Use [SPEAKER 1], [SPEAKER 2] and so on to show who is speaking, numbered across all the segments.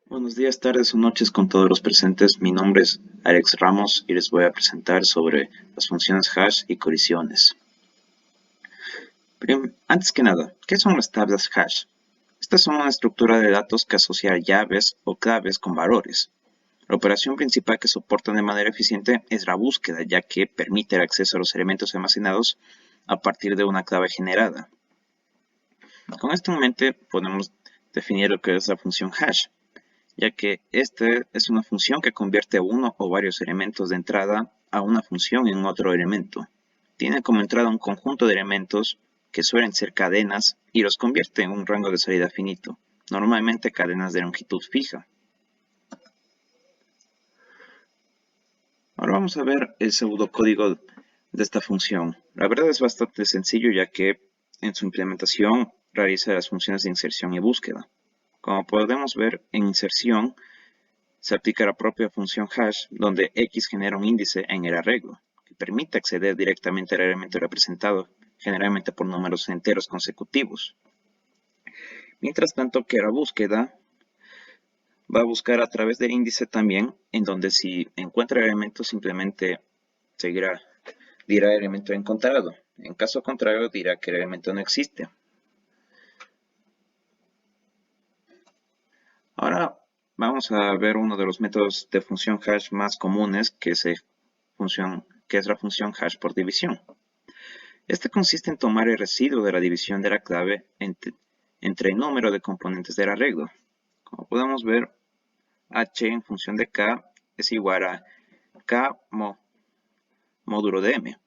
[SPEAKER 1] Buenos días, tardes o noches con todos los presentes. Mi nombre es Alex Ramos y les voy a presentar sobre las funciones hash y colisiones. Antes que nada, ¿qué son las tablas hash? Estas son una estructura de datos que asocia llaves o claves con valores. La operación principal que soportan de manera eficiente es la búsqueda, ya que permite el acceso a los elementos almacenados a partir de una clave generada. Con esto en mente, podemos definir lo que es la función hash, ya que esta es una función que convierte uno o varios elementos de entrada a una función en otro elemento. Tiene como entrada un conjunto de elementos que suelen ser cadenas y los convierte en un rango de salida finito, normalmente cadenas de longitud fija. Ahora vamos a ver el pseudocódigo de esta función. La verdad es bastante sencillo, ya que en su implementación realiza las funciones de inserción y búsqueda. Como podemos ver, en inserción se aplica la propia función hash, donde x genera un índice en el arreglo, que permite acceder directamente al elemento representado, generalmente por números enteros consecutivos. Mientras tanto que la búsqueda va a buscar a través del índice también, en donde si encuentra el elemento simplemente dirá el elemento encontrado. En caso contrario dirá que el elemento no existe. Ahora vamos a ver uno de los métodos de función hash más comunes, que es la función hash por división. Este consiste en tomar el residuo de la división de la clave entre el número de componentes del arreglo. Como podemos ver, h en función de k es igual a k módulo de m,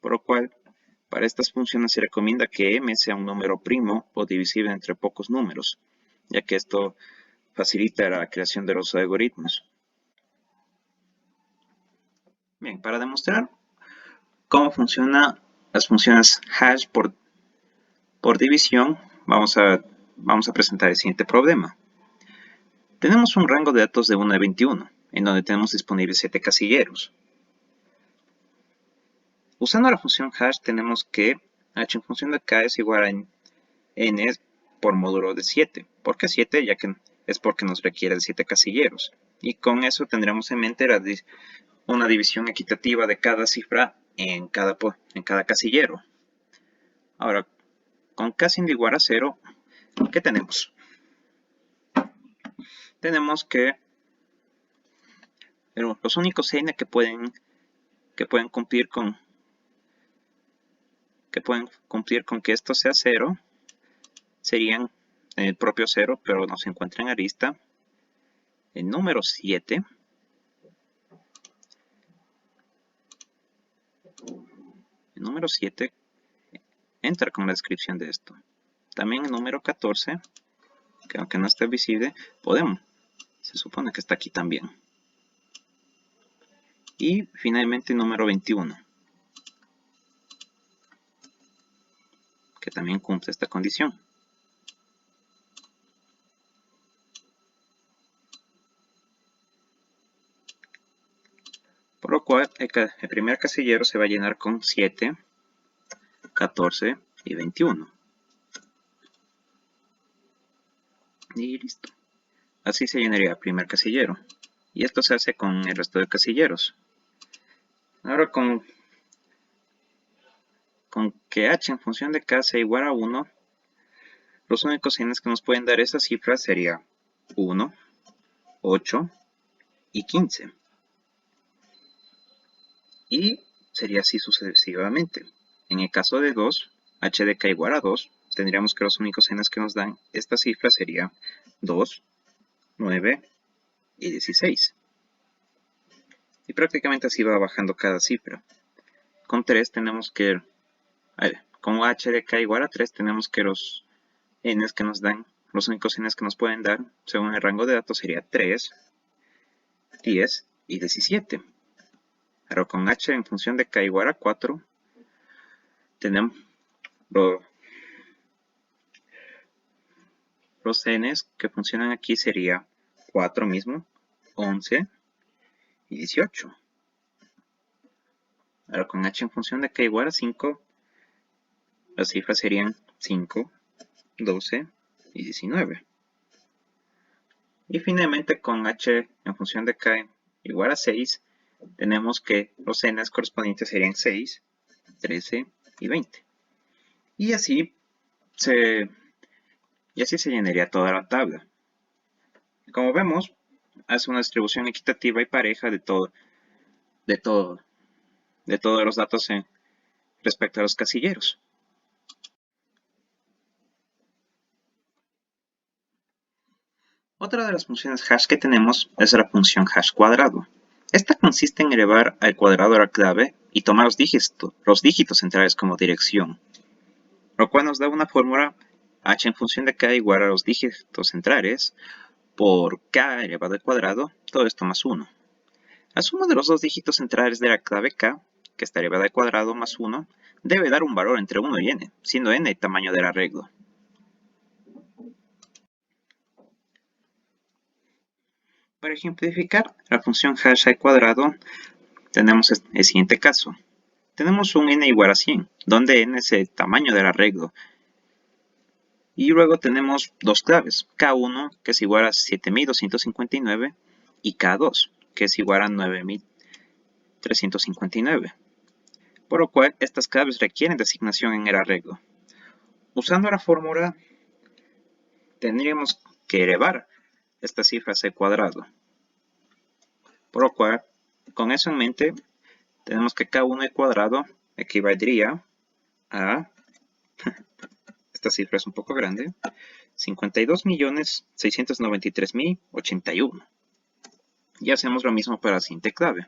[SPEAKER 1] por lo cual para estas funciones se recomienda que m sea un número primo o divisible entre pocos números, ya que esto facilita la creación de los algoritmos. Bien, para demostrar cómo funcionan las funciones hash por división, vamos a presentar el siguiente problema. Tenemos un rango de datos de 1 a 21, en donde tenemos disponibles 7 casilleros. Usando la función hash tenemos que h en función de k es igual a n por módulo de 7. ¿Por qué 7? Ya que es porque nos requiere de 7 casilleros. Y con eso tendremos en mente una división equitativa de cada cifra en cada casillero. Ahora, con k siendo igual a 0, ¿qué tenemos? Tenemos que los únicos n que pueden cumplir con que esto sea 0 serían el propio 0, pero no se encuentra en la lista. El número 7, entra con la descripción de esto. También el número 14, que aunque no esté visible, se supone que está aquí también. Y finalmente el número 21, que también cumple esta condición. Por lo cual, el primer casillero se va a llenar con 7, 14 y 21. Y listo. Así se llenaría el primer casillero. Y esto se hace con el resto de casilleros. Ahora con que h en función de k sea igual a 1, los únicos n que nos pueden dar esa cifra sería 1, 8 y 15. Y sería así sucesivamente. En el caso de 2, h de k igual a 2, tendríamos que los únicos n que nos dan esta cifra sería 2, 9 y 16. Y prácticamente así va bajando cada cifra. Con 3 tenemos que, con h de k igual a 3, tenemos que los n que nos dan, los únicos n que nos pueden dar, según el rango de datos, sería 3, 10 y 17. Pero con h en función de k igual a 4, tenemos los n que funcionan aquí sería 4 mismo, 11 y 18. Ahora con h en función de k igual a 5, las cifras serían 5, 12 y 19. Y finalmente con h en función de k igual a 6, tenemos que los n correspondientes serían 6, 13 y 20. Y así se llenaría toda la tabla. Como vemos, hace una distribución equitativa y pareja de todos los datos respecto a los casilleros. Otra de las funciones hash que tenemos es la función hash cuadrado. Esta consiste en elevar al cuadrado la clave y tomar los dígitos centrales como dirección, lo cual nos da una fórmula h en función de k igual a los dígitos centrales por k elevado al cuadrado, todo esto más 1. La suma de los dos dígitos centrales de la clave k, que está elevada al cuadrado más 1, debe dar un valor entre 1 y n, siendo n el tamaño del arreglo. Para ejemplificar la función hash al cuadrado, tenemos el siguiente caso. Tenemos un n igual a 100, donde n es el tamaño del arreglo. Y luego tenemos dos claves, k1, que es igual a 7259, y k2, que es igual a 9359. Por lo cual, estas claves requieren designación en el arreglo. Usando la fórmula, tendríamos que elevar estas cifras al cuadrado. Por lo cual, con eso en mente, tenemos que k1 al cuadrado equivaldría a, esta cifra es un poco grande, 52.693.081. Y hacemos lo mismo para la siguiente clave.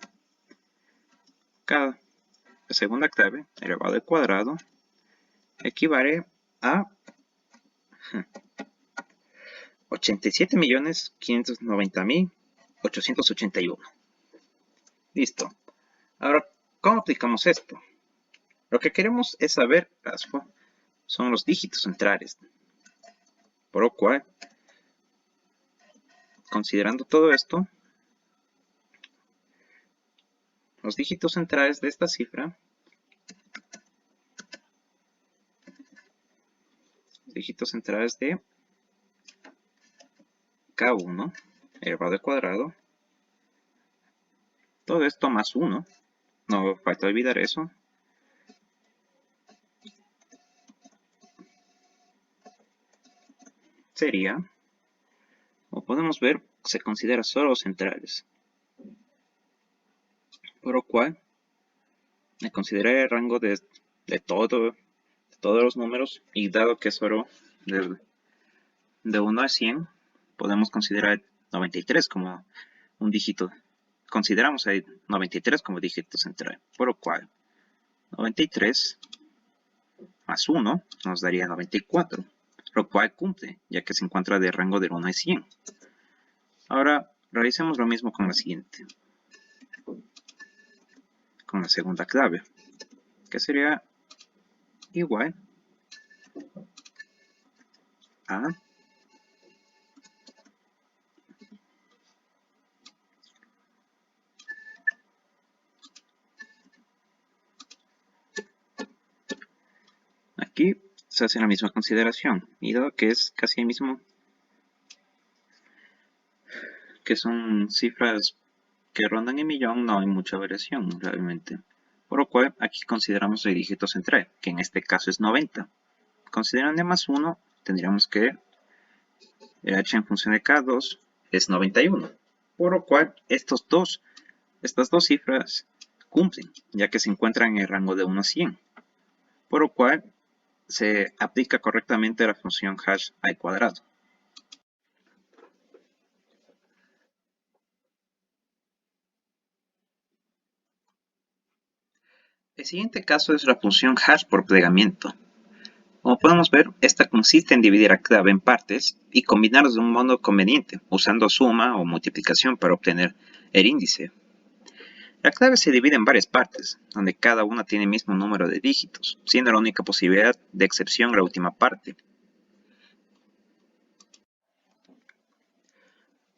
[SPEAKER 1] Cada segunda clave elevado al cuadrado equivale a 87.590.881. Listo. Ahora, ¿cómo aplicamos esto? Lo que queremos es saber son los dígitos centrales. Por lo cual, considerando todo esto, los dígitos centrales de esta cifra, dígitos centrales de k1 elevado al cuadrado, todo esto más 1, no falta olvidar eso, sería, como podemos ver, se considera solo los centrales. Por lo cual, me consideré el rango de todos los números, y dado que es solo de 1 a 100, podemos considerar 93 como un dígito. Consideramos el 93 como dígito central, por lo cual 93 más 1 nos daría 94, lo cual cumple, ya que se encuentra de rango del 1 a 100. Ahora, realicemos lo mismo con la siguiente, con la segunda clave, que sería igual a aquí se hace la misma consideración, y dado que es casi el mismo, que son cifras que rondan el millón, no hay mucha variación realmente. Por lo cual, aquí consideramos el dígito central, que en este caso es 90. Considerando más 1, tendríamos que el h en función de k2 es 91. Por lo cual, estas dos cifras cumplen, ya que se encuentran en el rango de 1 a 100. Por lo cual, se aplica correctamente la función hash al cuadrado. El siguiente caso es la función hash por plegamiento. Como podemos ver, esta consiste en dividir la clave en partes y combinarlos de un modo conveniente, usando suma o multiplicación para obtener el índice. La clave se divide en varias partes, donde cada una tiene el mismo número de dígitos, siendo la única posibilidad de excepción la última parte.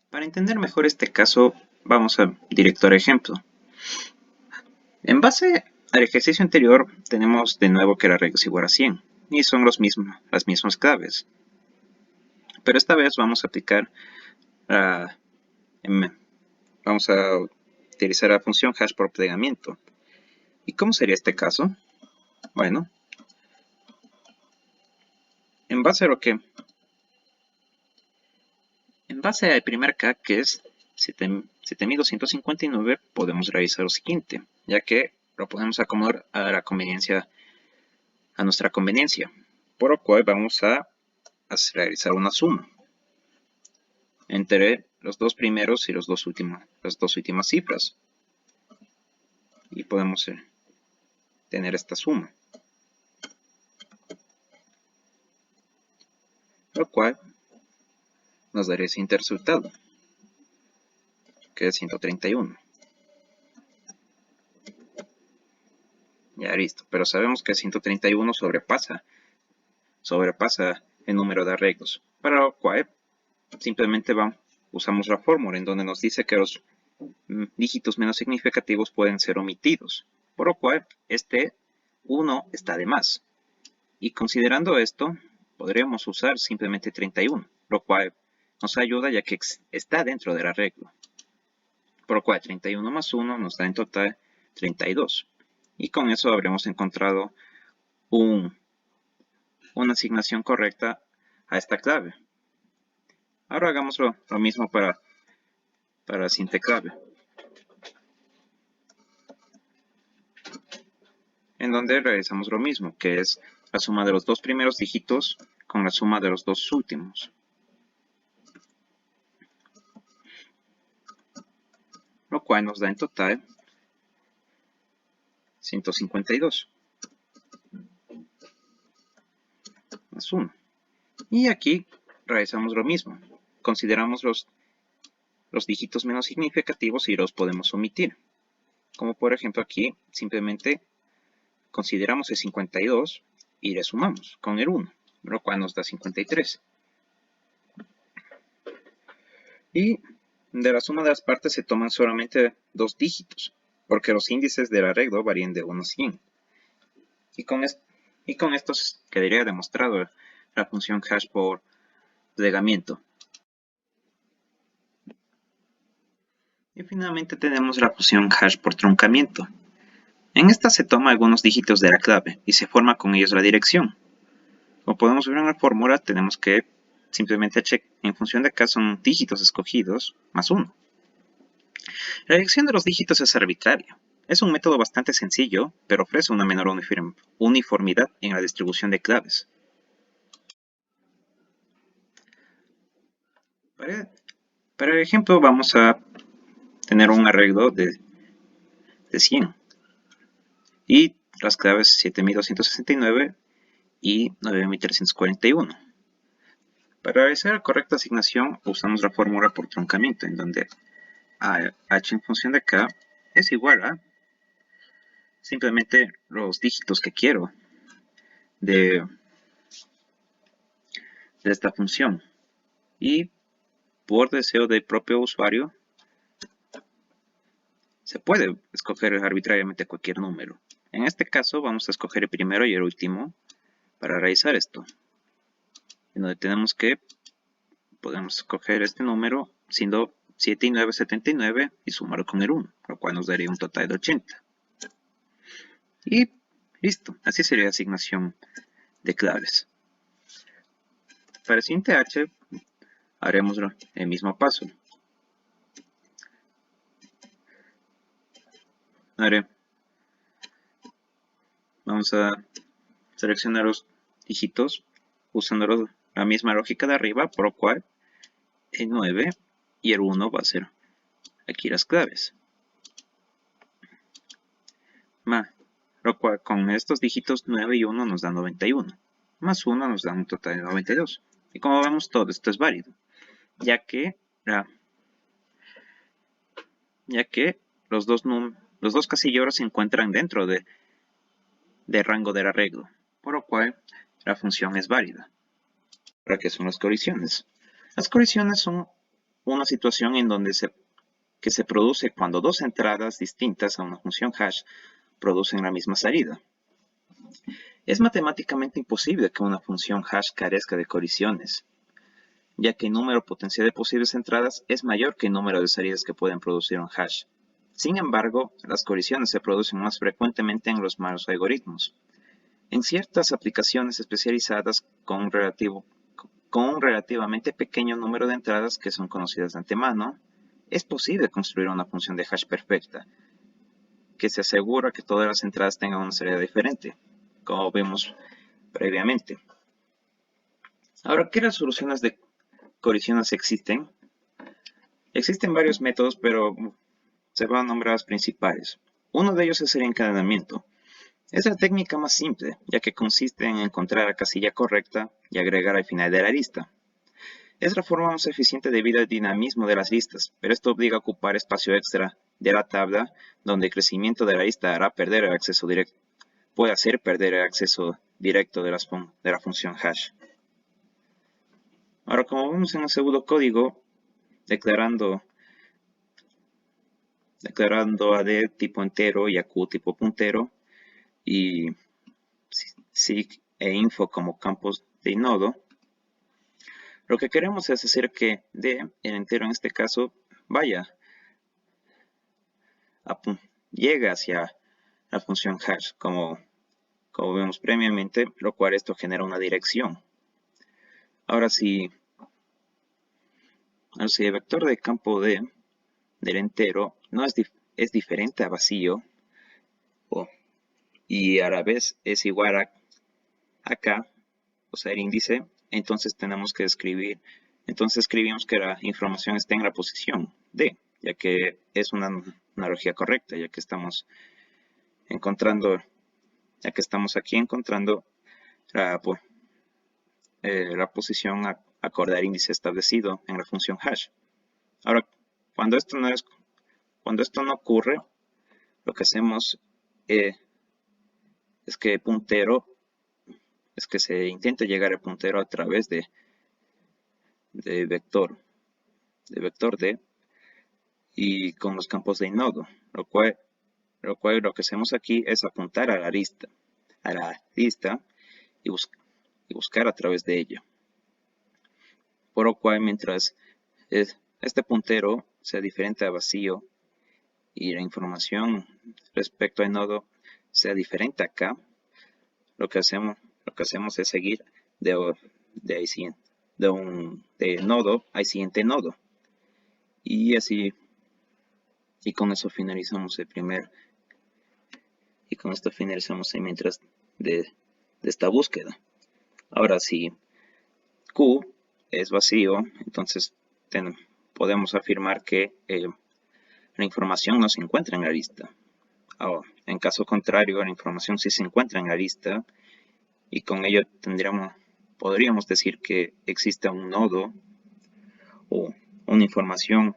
[SPEAKER 1] Para entender mejor este caso, vamos directo al ejemplo. En base al ejercicio anterior, tenemos de nuevo que la regla es igual a 100, y son las mismas claves. Pero esta vez vamos a aplicar Vamos a utilizar la función hash por plegamiento. ¿Y cómo sería este caso? Bueno, en base al primer K, que es 7259, podemos realizar lo siguiente, ya que lo podemos acomodar a nuestra conveniencia, por lo cual vamos a realizar una suma entre los dos primeros y las dos últimas cifras, y podemos tener esta suma, lo cual nos daría ese resultado, que es 131. Ya listo, pero sabemos que 131 sobrepasa el número de arreglos, para lo cual simplemente usamos la fórmula en donde nos dice que los dígitos menos significativos pueden ser omitidos, por lo cual este 1 está de más. Y considerando esto, podríamos usar simplemente 31, lo cual nos ayuda ya que está dentro del arreglo. Por lo cual 31 más 1 nos da en total 32. Y con eso habremos encontrado una asignación correcta a esta clave. Ahora hagamos lo mismo para la siguiente clave, en donde realizamos lo mismo, que es la suma de los dos primeros dígitos con la suma de los dos últimos, lo cual nos da en total 152 más 1. Y aquí realizamos lo mismo, consideramos los dígitos menos significativos y los podemos omitir, como por ejemplo aquí simplemente consideramos el 52 y le sumamos con el 1, lo cual nos da 53. Y de la suma de las partes se toman solamente dos dígitos, porque los índices del arreglo varían de 1 a 100. Y con esto quedaría demostrado la función hash por plegamiento. Y finalmente tenemos la función hash por truncamiento. En esta se toma algunos dígitos de la clave y se forma con ellos la dirección. Como podemos ver en la fórmula, tenemos que simplemente en función de acá son dígitos escogidos más 1. La elección de los dígitos es arbitraria. Es un método bastante sencillo, pero ofrece una menor uniformidad en la distribución de claves. Para el ejemplo vamos a tener un arreglo de 100 y las claves 7269 y 9341. Para realizar la correcta asignación usamos la fórmula por truncamiento, en donde h en función de k es igual a simplemente los dígitos que quiero de esta función, y por deseo del propio usuario se puede escoger arbitrariamente cualquier número. En este caso vamos a escoger el primero y el último para realizar esto, en donde podemos escoger este número siendo 7979 y sumarlo con el 1, lo cual nos daría un total de 80. Y listo, así sería la asignación de claves. Para el siguiente h haremos el mismo paso. Vamos a seleccionar los dígitos usando la misma lógica de arriba, por lo cual el 9 y el 1 va a ser aquí las claves. Lo cual con estos dígitos 9 y 1 nos da 91. Más 1 nos da un total de 92. Y como vemos, todo esto es válido, ya que los dos casilleros se encuentran dentro del rango del arreglo, por lo cual la función es válida. ¿Para qué son las colisiones? Las colisiones son una situación en donde que se produce cuando dos entradas distintas a una función hash producen la misma salida. Es matemáticamente imposible que una función hash carezca de colisiones, ya que el número potencial de posibles entradas es mayor que el número de salidas que pueden producir un hash. Sin embargo, las colisiones se producen más frecuentemente en los malos algoritmos. En ciertas aplicaciones especializadas con un relativamente pequeño número de entradas que son conocidas de antemano, es posible construir una función de hash perfecta, que se asegura que todas las entradas tengan una salida diferente, como vimos previamente. Ahora, ¿qué resoluciones de colisiones existen? Existen varios métodos, pero se van a nombrar los principales. Uno de ellos es el encadenamiento. Es la técnica más simple, ya que consiste en encontrar la casilla correcta y agregar al final de la lista. Es la forma más eficiente debido al dinamismo de las listas, pero esto obliga a ocupar espacio extra de la tabla, donde el crecimiento de la lista hará perder el acceso directo. Puede hacer perder el acceso directo de la función hash. Ahora, como vemos en el segundo código, declarando a D tipo entero y a Q tipo puntero, y sig e info como campos de nodo, lo que queremos es hacer que D, el entero en este caso, llegue hacia la función hash, como vimos previamente, lo cual esto genera una dirección. Ahora si el vector de campo D del entero no es diferente a vacío, y a la vez es igual a acá, o sea el índice, entonces tenemos que escribimos que la información está en la posición D, ya que es una analogía correcta, ya que estamos aquí encontrando la posición acorde al índice establecido en la función hash. Ahora, cuando esto no ocurre, lo que hacemos es que se intenta llegar al puntero a través de vector D y con los campos de nodo, lo cual lo que hacemos aquí es apuntar a la lista y buscar a través de ella. Por lo cual, mientras este puntero sea diferente a vacío y la información respecto al nodo sea diferente acá, lo que hacemos es seguir de nodo al siguiente nodo. Y así, y con eso finalizamos mientras de esta búsqueda. Ahora, si Q es vacío, entonces podemos afirmar que la información no se encuentra en la lista. En caso contrario, la información sí se encuentra en la lista, y con ello podríamos decir que existe un nodo o una información,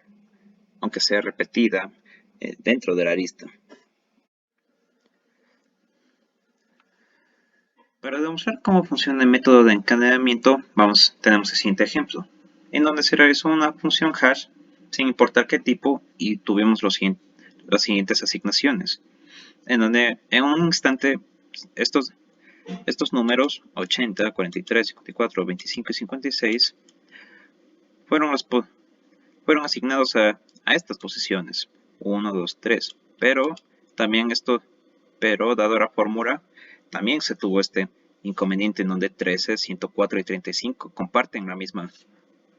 [SPEAKER 1] aunque sea repetida, dentro de la lista. Para demostrar cómo funciona el método de encadenamiento, tenemos el siguiente ejemplo, en donde se realizó una función hash sin importar qué tipo y tuvimos las siguientes asignaciones, en donde en un instante estos números 80, 43, 54, 25 y 56 fueron asignados a estas posiciones 1, 2, 3, pero dado la fórmula, también se tuvo este inconveniente en donde 13, 104 y 35 comparten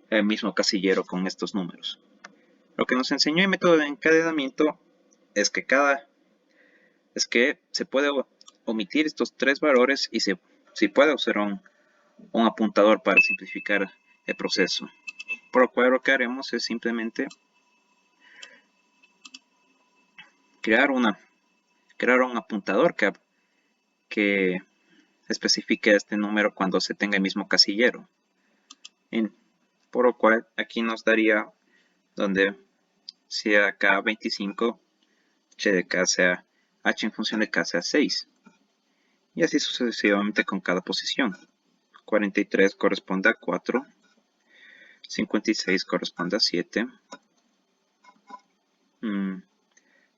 [SPEAKER 1] el mismo casillero con estos números. Lo que nos enseñó el método de encadenamiento es que se puede omitir estos tres valores y se puede usar un apuntador para simplificar el proceso. Por lo cual lo que haremos es simplemente crear un apuntador que especifique este número cuando se tenga el mismo casillero. Por lo cual aquí nos daría donde sea K25, H de K sea H en función de K sea 6. Y así sucesivamente con cada posición. 43 corresponde a 4, 56 corresponde a 7,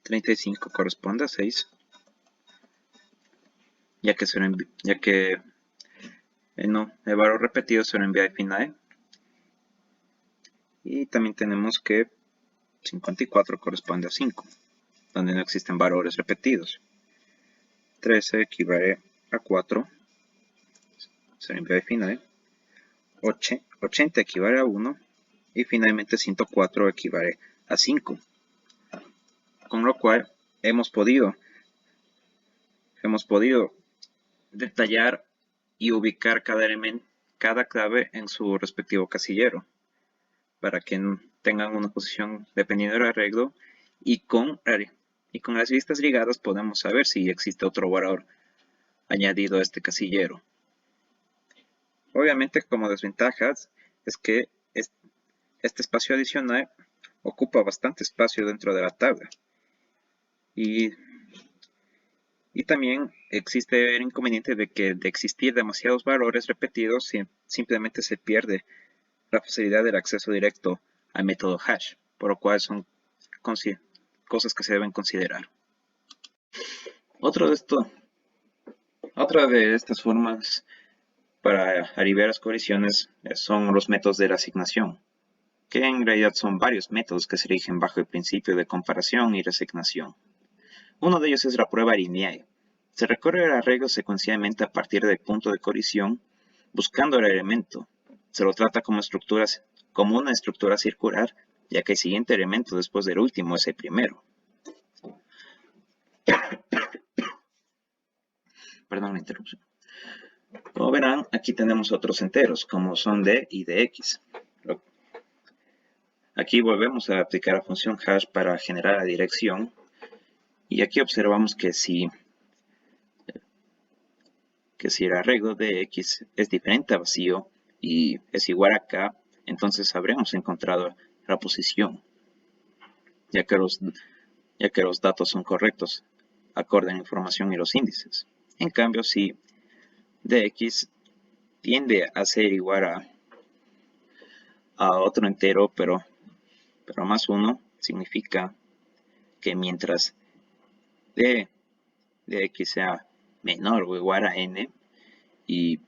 [SPEAKER 1] 35 corresponde a 6, ya que el valor repetido se lo envía al final, Y también tenemos que 54 corresponde a 5, donde no existen valores repetidos. 13 equivale a 4, sería final. 80 equivale a 1 y finalmente 104 equivale a 5. Con lo cual hemos podido detallar y ubicar cada clave en su respectivo casillero para que tengan una posición dependiendo del arreglo, y con las listas ligadas podemos saber si existe otro valor añadido a este casillero. Obviamente, como desventajas es que este espacio adicional ocupa bastante espacio dentro de la tabla, y también existe el inconveniente de que de existir demasiados valores repetidos simplemente se pierde la facilidad del acceso directo al método hash, por lo cual son cosas que se deben considerar. Otra de estas formas para aliviar las colisiones son los métodos de la asignación, que en realidad son varios métodos que se rigen bajo el principio de comparación y reasignación. Uno de ellos es la prueba lineal. Se recorre el arreglo secuencialmente a partir del punto de colisión, buscando el elemento. Se lo trata como una estructura circular, ya que el siguiente elemento después del último es el primero. Perdón la interrupción. Como verán, aquí tenemos otros enteros, como son d y dx. Aquí volvemos a aplicar la función hash para generar la dirección, y aquí observamos que si el arreglo de x es diferente a vacío y es igual a k, entonces habremos encontrado la posición, ya que los datos son correctos acorde a la información y los índices. En cambio, si dx tiende a ser igual a otro entero, pero más 1, significa que mientras d de x sea menor o igual a n y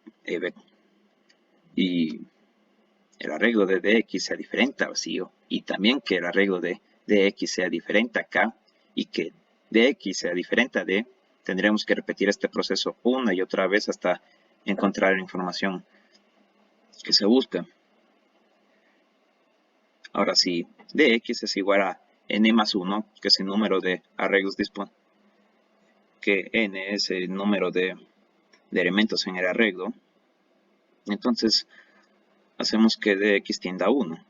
[SPEAKER 1] el arreglo de dx sea diferente a vacío, y también que el arreglo de dx sea diferente a k y que dx sea diferente a d, tendremos que repetir este proceso una y otra vez hasta encontrar la información que se busca. Ahora, si dx es igual a n más 1, que es el número de arreglos disponibles, que n es el número de elementos en el arreglo, entonces hacemos que dx tienda a 1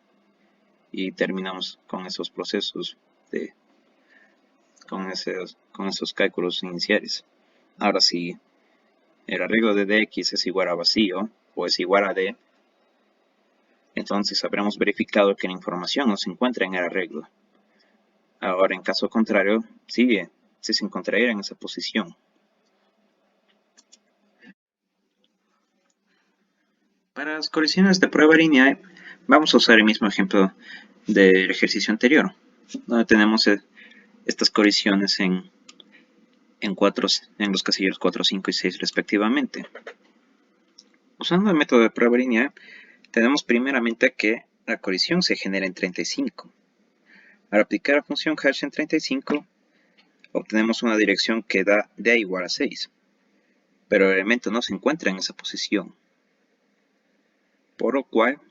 [SPEAKER 1] y terminamos con esos procesos con esos cálculos iniciales. Ahora, si el arreglo de dx es igual a vacío o es igual a d, entonces habremos verificado que la información no se encuentra en el arreglo. Ahora, en caso contrario, si se encontraría en esa posición. Para las colisiones de prueba lineal, vamos a usar el mismo ejemplo del ejercicio anterior, donde tenemos estas colisiones en los casilleros 4, 5 y 6 respectivamente. Usando el método de prueba lineal, tenemos primeramente que la colisión se genera en 35. Al aplicar la función hash en 35, obtenemos una dirección que da d igual a 6, pero el elemento no se encuentra en esa posición, por lo cual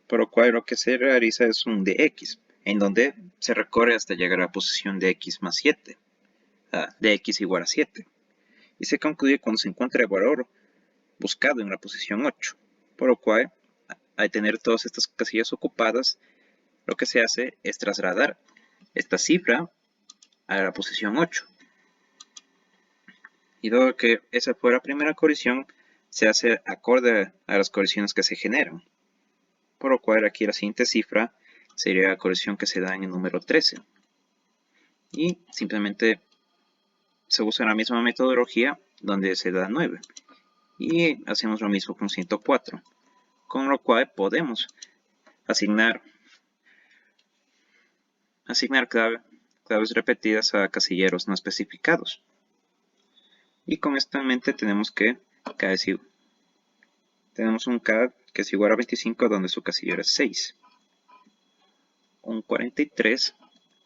[SPEAKER 1] lo que se realiza es un dx, en donde se recorre hasta llegar a la posición de x más 7, dx igual a 7, y se concluye cuando se encuentra el valor buscado en la posición 8, por lo cual, al tener todas estas casillas ocupadas, lo que se hace es trasladar esta cifra a la posición 8. Y dado que esa fue la primera colisión, se hace acorde a las colisiones que se generan. Por lo cual aquí la siguiente cifra sería la colisión que se da en el número 13. Y simplemente se usa la misma metodología donde se da 9. Y hacemos lo mismo con 104. Con lo cual podemos asignar claves repetidas a casilleros no especificados. Y con esto en mente tenemos que tenemos un CAD que es igual a 25 donde su casillero es 6. Un 43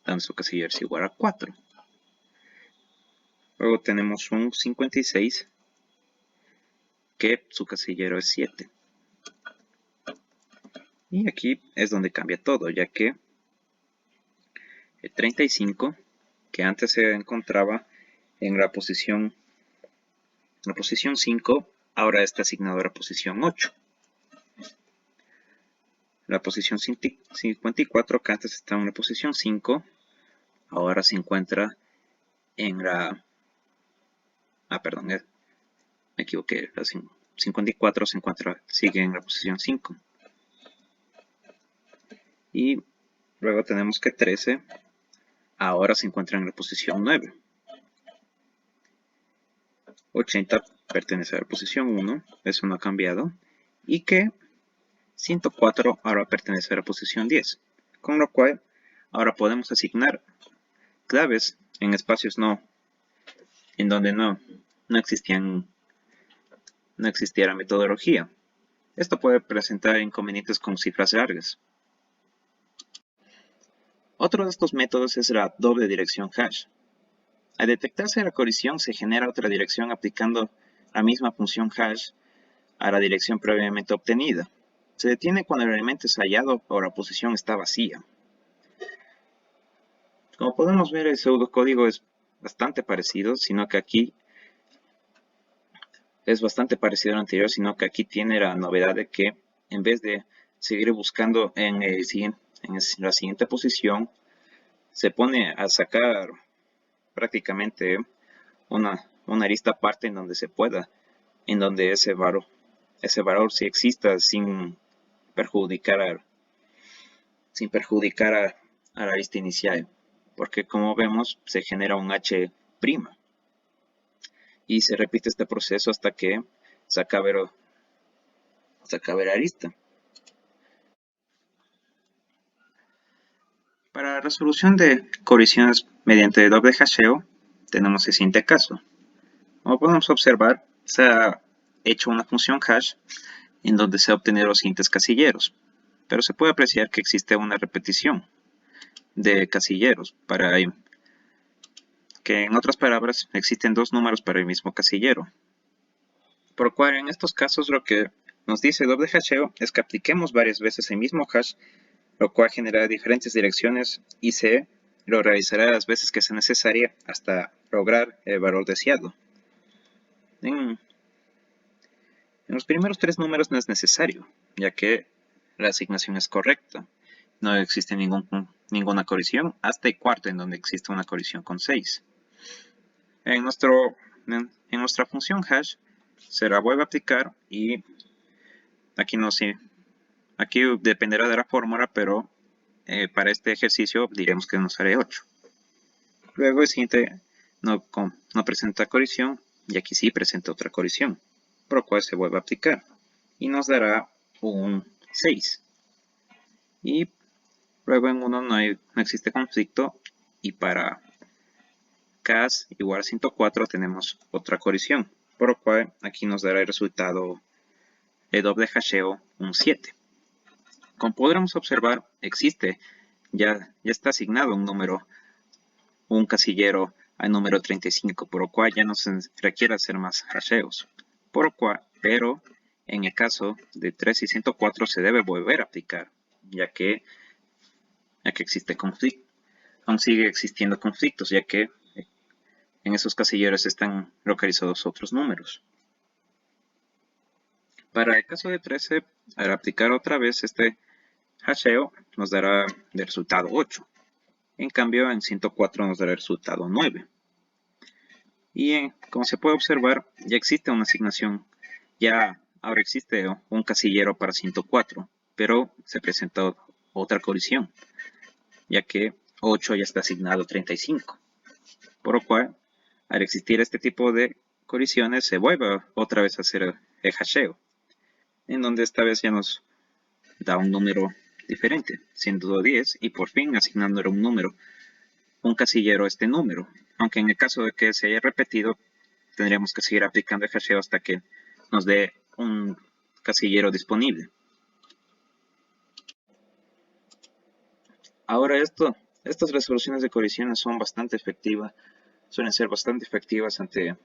[SPEAKER 1] donde su casillero es igual a 4. Luego tenemos un 56 que su casillero es 7. Y aquí es donde cambia todo, ya que el 35, que antes se encontraba en la posición 5, ahora está asignado a la posición 8. La posición 54, que antes estaba en la posición 5, ahora se encuentra en la... perdón, me equivoqué. La 54 sigue en la posición 5. Y luego tenemos que 13 ahora se encuentra en la posición 9. 80 pertenece a la posición 1, eso no ha cambiado. Y que 104 ahora pertenece a la posición 10. Con lo cual, ahora podemos asignar claves en espacios en donde no existía la metodología. Esto puede presentar inconvenientes con cifras largas. Otro de estos métodos es la doble dirección hash. Al detectarse la colisión, se genera otra dirección aplicando la misma función hash a la dirección previamente obtenida. Se detiene cuando el elemento es hallado o la posición está vacía. Como podemos ver, el pseudocódigo es bastante parecido, sino que aquí es bastante parecido al anterior, sino que aquí tiene la novedad de que en vez de seguir buscando en la siguiente posición, se pone a sacar prácticamente una arista aparte en donde se pueda, en donde ese valor sí exista sin perjudicar a la lista inicial, porque como vemos se genera un H' y se repite este proceso hasta que se acabe la lista. Para la resolución de colisiones mediante doble hasheo tenemos el siguiente caso. Como podemos observar, se ha hecho una función hash en donde se ha obtenido los siguientes casilleros, pero se puede apreciar que existe una repetición de casilleros que en otras palabras existen dos números para el mismo casillero, por lo cual en estos casos lo que nos dice doble hasheo es que apliquemos varias veces el mismo hash, lo cual generará diferentes direcciones y se lo realizará las veces que sea necesaria hasta lograr el valor deseado. En los primeros tres números no es necesario, ya que la asignación es correcta. No existe ninguna colisión hasta el cuarto, en donde existe una colisión con 6. En nuestra función hash se la vuelve a aplicar y aquí dependerá de la fórmula, pero para este ejercicio diremos que nos sale 8. Luego el siguiente no presenta colisión y aquí sí presenta otra colisión, por lo cual se vuelve a aplicar y nos dará un 6. Y luego en 1 no existe conflicto y para cas igual a 104 tenemos otra colisión, por lo cual aquí nos dará el resultado de doble hasheo un 7. Como podremos observar, ya está asignado un casillero al número 35, por lo cual ya no se requiere hacer más hasheos. Pero en el caso de 3 y 104 se debe volver a aplicar, ya que existe conflicto. Aún sigue existiendo conflictos, ya que en esos casilleros están localizados otros números. Para el caso de 13, al aplicar otra vez este hasheo, nos dará de resultado 8. En cambio, en 104 nos dará el resultado 9. Y como se puede observar, ya existe una asignación. Ahora existe un casillero para 104, pero se presentó otra colisión, ya que 8 ya está asignado a 35. Por lo cual, al existir este tipo de colisiones, se vuelve otra vez a hacer el hasheo, en donde esta vez ya nos da un número diferente, siendo 10, y por fin asignándole un casillero a este número. Aunque en el caso de que se haya repetido, tendríamos que seguir aplicando el hasheo hasta que nos dé un casillero disponible. Ahora estas resoluciones de colisiones son bastante efectivas, suelen ser bastante efectivas ante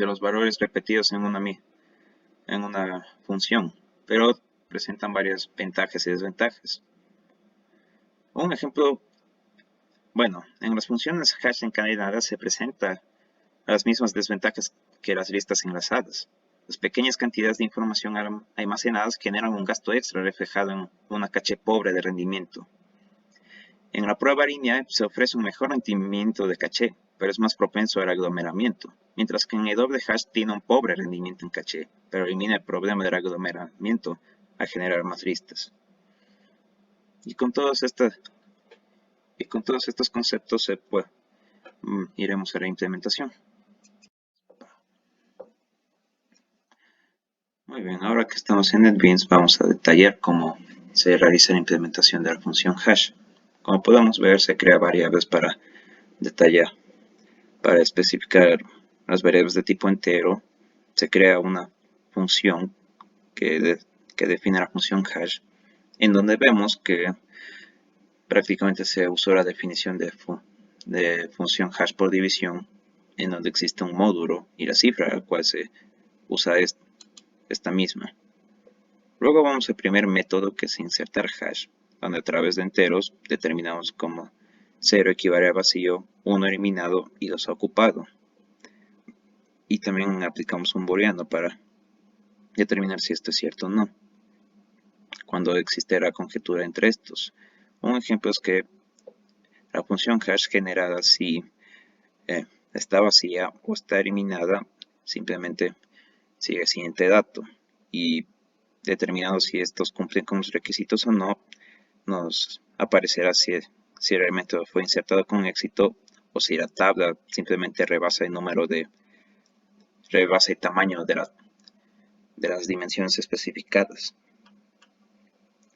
[SPEAKER 1] los valores repetidos en una función, pero presentan varias ventajas y desventajas. Un ejemplo, bueno, en las funciones hash encadenadas se presentan las mismas desventajas que las listas enlazadas. Las pequeñas cantidades de información almacenadas generan un gasto extra reflejado en una caché pobre de rendimiento. En la prueba lineal se ofrece un mejor rendimiento de caché, pero es más propenso al aglomeramiento, mientras que en el doble hash tiene un pobre rendimiento en caché, pero elimina el problema del aglomeramiento al generar más listas. Y con todos estos conceptos iremos a la implementación. Muy bien, ahora que estamos en NetBeans vamos a detallar cómo se realiza la implementación de la función hash. Como podemos ver, se crea variables para detallar, para especificar las variables de tipo entero. Se crea una función que define la función hash, en donde vemos que prácticamente se usó la definición de función hash por división, en donde existe un módulo y la cifra a la cual se usa esta misma. Luego vamos al primer método, que es insertar hash, donde a través de enteros determinamos como 0 equivale a vacío, 1 eliminado y 2 ocupado. Y también aplicamos un booleano para determinar si esto es cierto o no, cuando existe la conjetura entre estos. Un ejemplo es que la función hash generada si está vacía o está eliminada, simplemente sigue el siguiente dato, y determinado si estos cumplen con los requisitos o no, nos aparecerá si el elemento fue insertado con éxito o si la tabla simplemente rebasa el tamaño de las dimensiones especificadas.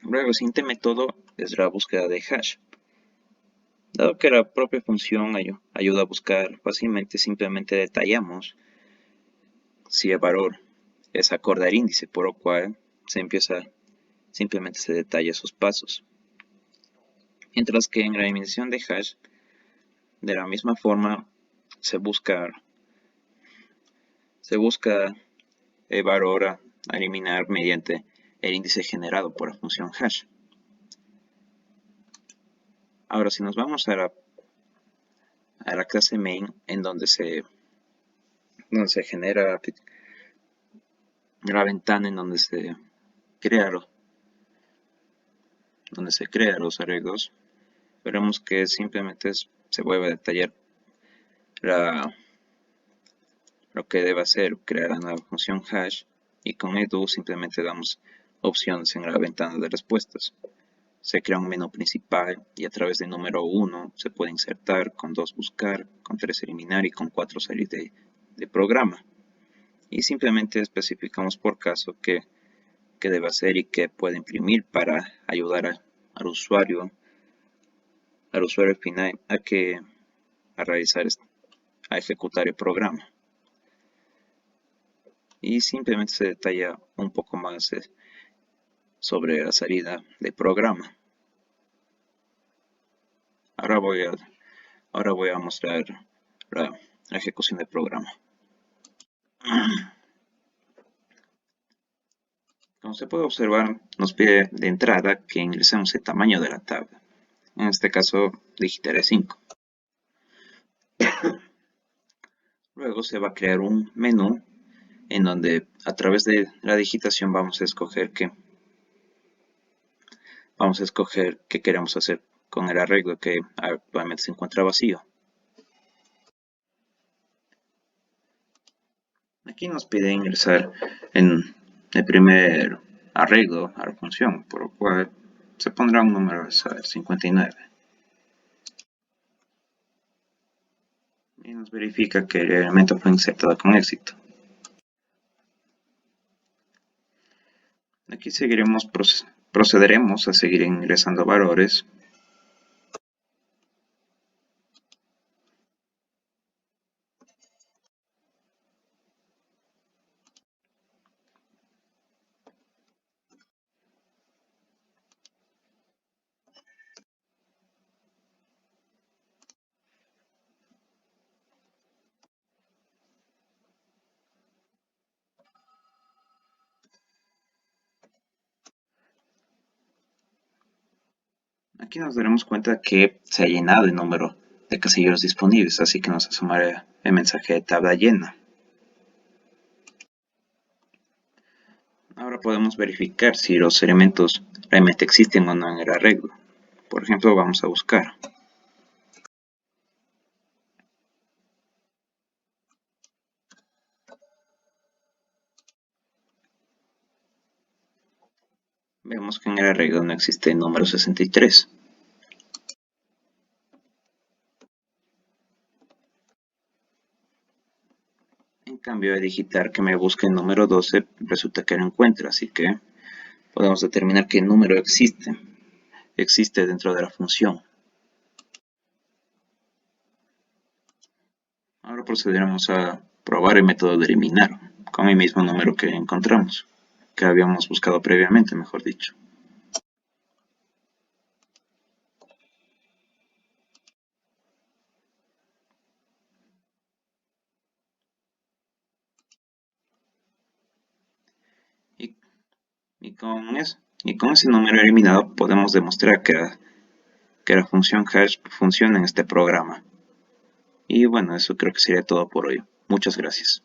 [SPEAKER 1] Luego, el siguiente método es la búsqueda de hash. Dado que la propia función ayuda a buscar fácilmente, simplemente detallamos si el valor es acorde al índice, por lo cual simplemente se detalla sus pasos. Mientras que en la eliminación de hash, de la misma forma, se busca el valor a eliminar mediante el índice generado por la función hash. Ahora, si nos vamos a la clase main, en donde se genera la ventana en donde se crea los arreglos, veremos que simplemente se vuelve a detallar lo que debe hacer, crear la nueva función hash, y con edu simplemente damos opciones en la ventana de respuestas. Se crea un menú principal y a través del número 1 se puede insertar, con 2 buscar, con 3 eliminar y con 4 salir de programa. Y simplemente especificamos por caso qué debe hacer y qué puede imprimir para ayudar al usuario final a ejecutar el programa. Y simplemente se detalla un poco más sobre la salida de programa. Ahora voy a mostrar la ejecución del programa. Como se puede observar, nos pide de entrada que ingresemos el tamaño de la tabla. En este caso, digitaré 5. Luego se va a crear un menú en donde a través de la digitación vamos a escoger qué queremos hacer con el arreglo que actualmente se encuentra vacío. Aquí nos pide ingresar en el primer arreglo a la función, por lo cual se pondrá un número de 59. Y nos verifica que el elemento fue insertado con éxito. Aquí procederemos a seguir ingresando valores. Aquí nos daremos cuenta que se ha llenado el número de casilleros disponibles, así que nos asomará el mensaje de tabla llena. Ahora podemos verificar si los elementos realmente existen o no en el arreglo. Por ejemplo, vamos a buscar. Vemos que en el arreglo no existe el número 63. En cambio, de digitar que me busque el número 12, resulta que lo encuentra, así que podemos determinar qué número existe dentro de la función. Ahora procederemos a probar el método de eliminar con el mismo número que encontramos, que habíamos buscado previamente, mejor dicho. Y, y con ese número eliminado podemos demostrar que la función hash funciona en este programa. Y bueno, eso creo que sería todo por hoy. Muchas gracias.